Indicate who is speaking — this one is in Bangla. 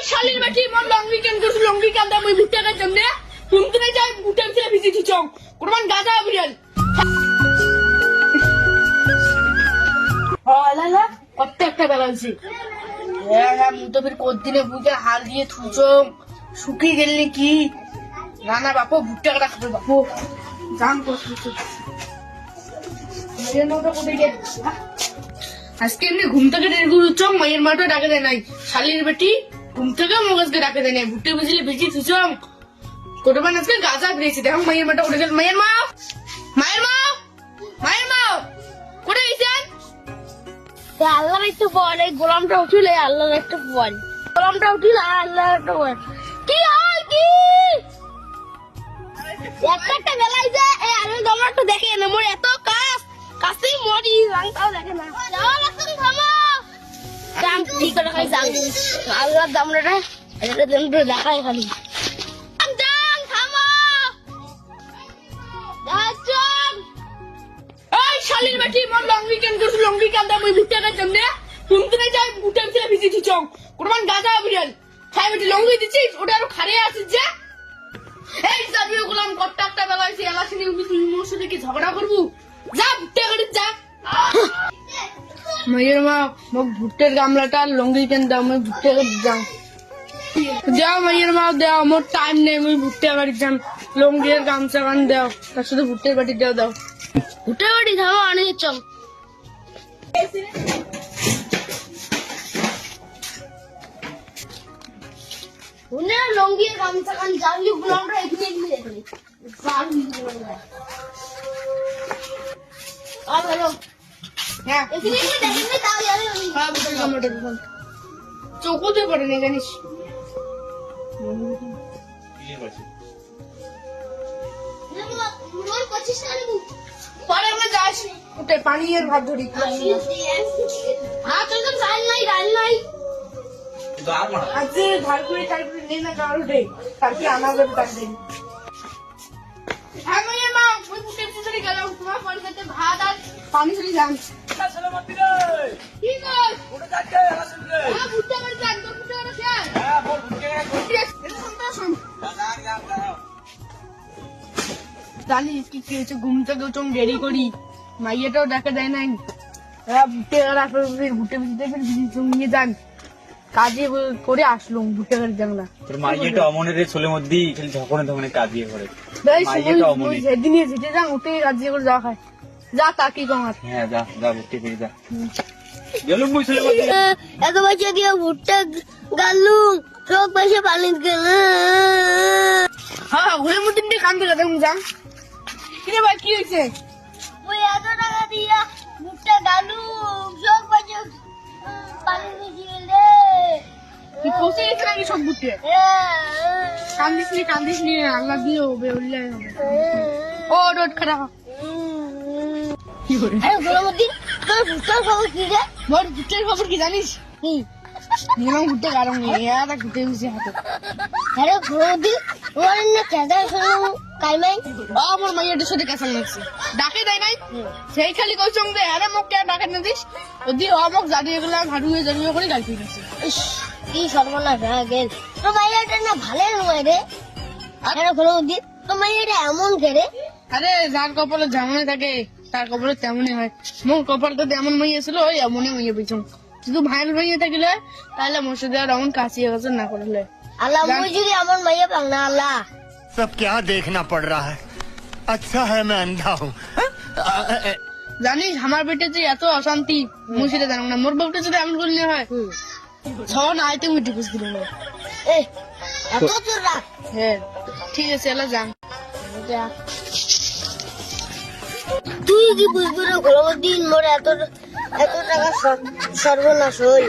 Speaker 1: শালির বেটি মোর লং উইকেন্ড করছি লং উইকেন্ড আমি ভুট্টা খাইতাম না তুমি না যাই ভুট্টা ছেলে ভিজি দিছং কোরবান গাজা বিরিয়াল লালা কত একটা বেলাছি হ্যাঁ মুতো ফির কদিনে বুঝে হাল দিয়ে থুচং শুকিয়ে গেলি কি না না বাপু ভুট্টা কাটা খাবে বাপু জান করছি আজকে এমনি ঘুম থেকে চং মায়ের মাটা ডাকে দেয় নাই শালির বেটি ঘুম থেকে মগজকে ডাকে দেয় নাই ভুট্টে বুঝলে ভিজি থুচং কোরবান আজকে গাজা বেরিয়েছে দেখো মায়ের মাটা উঠে গেল মায়ের মা মায়ের মা মায়ের মা কোথায় গেছেন
Speaker 2: আল্লাহর একটু বল এই গোলামটা উঠিলে আল্লাহর একটু বল গোলামটা উঠিলে আল্লাহর একটু বল কি হয় কি একটা বেলায় যে এই আলু দমটা দেখে না মোর এত কাছেই মরি রংটাও দেখে না যাও লাগছে থামো কাম ঠিক করে খাই যাও আল্লাহর দমটা এটা দমটা দেখাই খালি যান থামো যাচ্ছেন
Speaker 1: এই শালির বেটি মোর লং উইকেন্ড করছি লং উইকেন্ড আমি ভুট্টা খাইতাম না তুমি না যাই ভুট্টা ছেলে ভিজি দিছং কোরবান গাজা বিরিয়াল খাই বেটি লং উই দিছিস ওটা আরো খারে আসিস যে এই যাবি গোলাম কত একটা বেলা হইছে এলাসিনি মোর সাথে কি ঝগড়া করবো যা ভুট্টা কাটি যা মায়ের মা মোক ভুট্টের গামলাটা লং উইকেন্ড দাও আমি ভুট্টা কাটি যাও যাও মায়ের মা দাও মোর টাইম নেই আমি ভুট্টা কাটি যাম লঙ্গির গামছা গান দাও তার সাথে ভুট্টের বাটি দাও দাও
Speaker 2: উঠে বাড়ি থামো অনেক চং উনি লঙ্গিয়ে গামছা কান জানলি গোলামটা এখানে এখানে দেখলি আর হ্যালো
Speaker 1: হ্যাঁ
Speaker 2: এখানে এখানে দেখলি তাও জানি
Speaker 1: হ্যাঁ ভুট্টের গামলাটা দাও চোখতে পড়ে না জানিস
Speaker 2: মোর পঁচিশ টাকা
Speaker 1: পরে আমরা যাস উঠে পানি আর ভাত ধরি
Speaker 2: হ্যাঁ চল তো রাইল নাই
Speaker 1: আজকে ধার করে নেই না কারো উঠে তাকে আনা যাবে তার দিন হ্যাঁ মায়ের মা ওই ভুট্টের পিছনে গেলাম তোমার পরে সাথে ভাত আর পানি ধরে যান কি কর হ্যাঁ ভুট্টা করে যান তোর ভুট্টা করে খেয়ে জানিস কি কি হয়েছে ঘুম থেকে উঠুন দেরি করি মাইয়াটাও ডাকা দেয় নাই ভুট্টে ভুট্টে ভিজতে নিয়ে যান কাজে করে আসলুম ভুট্টে গাড়ি জানলা
Speaker 3: তোর মাইয়াটা অমনের ছোলের মধ্যেই খালি ঝকনে ধকনে কাজিয়ে করে
Speaker 1: সেদিনই যেতে যান উঠে কাজিয়ে করে যাওয়া খায় যা তা কি কমার
Speaker 3: হ্যাঁ যা যা ভুট্টে ফিরে যা গেলুম মুই ছোলের মধ্যে
Speaker 2: এত পয়সা দিয়ে ভুট্টা গালুম সব পয়সা পালিয়ে গেল
Speaker 1: হ্যাঁ ঘুরে মধ্যে কান্দে গেছে যান কিরে ভাই কি হয়েছে
Speaker 2: ওই এত টাকা দিয়া ভুট্টা গালুম সব পয়সা পালিয়ে গেল
Speaker 1: কি পৌঁছে গেছে নাকি সব ভুট্টে কান্দিস নি আল্লাহ দিয়ে হবে উল্লে হবে ও রোড খারাপ কি করে
Speaker 2: গোলামুদ্দিন তোর ভুট্টার খবর কি রে
Speaker 1: মোর ভুট্টের খবর কি জানিস
Speaker 2: কি
Speaker 1: নিলাম ভুট্টে গারম নেই এটা ভুট্টে মিশে হাতে
Speaker 2: আরে গোলামুদ্দিন তোমার না কেদা শুনো কাইমাই
Speaker 1: আমার মাইয়াটার সাথে কাছে লাগছে ডাকে দেয় নাই সেই খালি কইছং যে আরে মোক কে ডাকে না দিস যদি অমক জানিয়ে গেলাম হাড়ুয়ে জানিয়ে করে গাল ফিরেছে
Speaker 2: ইস কি সর্বনাশ হয়ে গেল তো মাইয়াটা না ভালো নয় রে আরে গোলামুদ্দিন তো মাইয়াটা এমন করে
Speaker 1: আরে যার কপালে যেমনই থাকে তার কপালে তেমনই হয় মোর কপালটা যেমন মাইয়া ছিল ওই এমনই মাইয়া পেছন শুধু ভাইয়ের মাইয়া থাকিলে তাহলে মোর সাথে আর এমন কাছিয়ে গেছে না করলে
Speaker 2: আল্লাহ মুই যদি আমার মাইয়া পাং না আল্লাহ
Speaker 4: सब क्या देखना पड़ रहा है अच्छा है मैं अंधा हूँ
Speaker 1: জানিস আমার পেটে যে এত অশান্তি মুই সেটা জানো না মোর বউটা যদি এমন করলে হয় ছ না আইতে মিটি খুঁজ দিল
Speaker 2: এ এত তোর রাগ
Speaker 1: হ্যাঁ ঠিক আছে এলা যান
Speaker 2: তুই কি বুঝবি রে গোলামুদ্দিন মোর এত এত টাকা সর্বনাশ হল